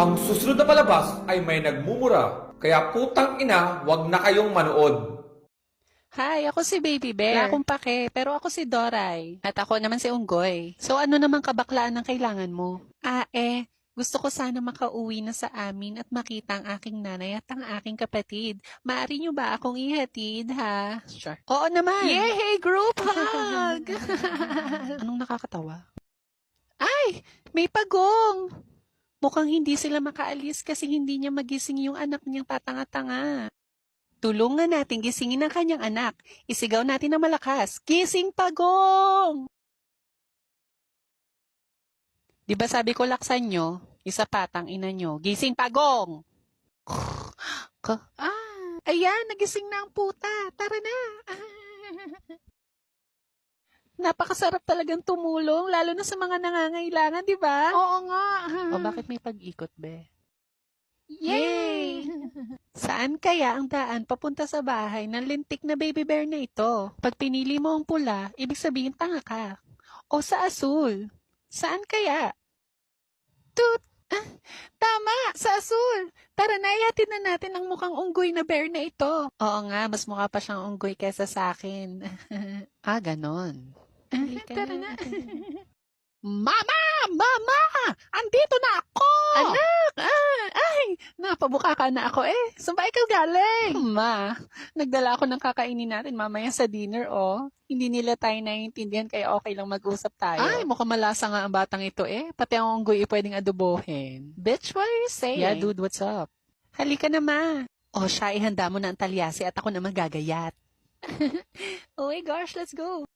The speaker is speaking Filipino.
Ang susunod na palabas ay may nagmumura. Kaya putang ina, wag na kayong manood. Hi, ako si Baby Bear. Wala akong pake, pero ako si Doray. At ako naman si Unggoy. So ano naman kabaklaan ang kailangan mo? Gusto ko sana makauwi na sa amin at makita ang aking nanay at ang aking kapatid. Maaari niyo ba akong ihatid, ha? Sure. Oo naman. Yay! Group hug! Anong nakakatawa? Ay! May pagong! Mukhang hindi sila makaalis kasi hindi niya magising yung anak niyang tatanga-tanga. Tulungan natin gisingin ang kanyang anak. Isigaw natin na malakas. Gising pagong! Di ba sabi ko laksan nyo? Isa patang ina nyo. Gising pagong! Ayan, nagising na ang puta. Tara na. Napakasarap talagang tumulong, lalo na sa mga nangangailangan, di ba? Oo nga. O bakit may pag-ikot, be? Yay! Saan kaya ang daan papunta sa bahay ng lintik na baby bear na ito? Pag pinili mo ang pula, ibig sabihin tanga ka. O sa asul? Saan kaya? Tut! Tama! Sa asul! Tara na, ihatid na natin ang mukhang unggoy na bear na ito. Oo nga, mas mukha pa siyang unggoy kesa sa akin. Ganon. Tara na. Mama! Mama! Andito na ako! Anak! Napabuka ka na ako eh. Saan ba ikaw galing? Ma, nagdala ako ng kakainin natin mamaya sa dinner, oh. Hindi nila tayo naiintindihan kaya okay lang mag-usap tayo. Ay, mukhang malasa nga ang batang ito eh. Pati ang unggoy pwedeng adobohin. Bitch, what are you saying? Yeah, dude, what's up? Halika na, ma. Oh, siya, ihanda mo na ang talyasi at ako na magagayat. Oh my gosh, let's go.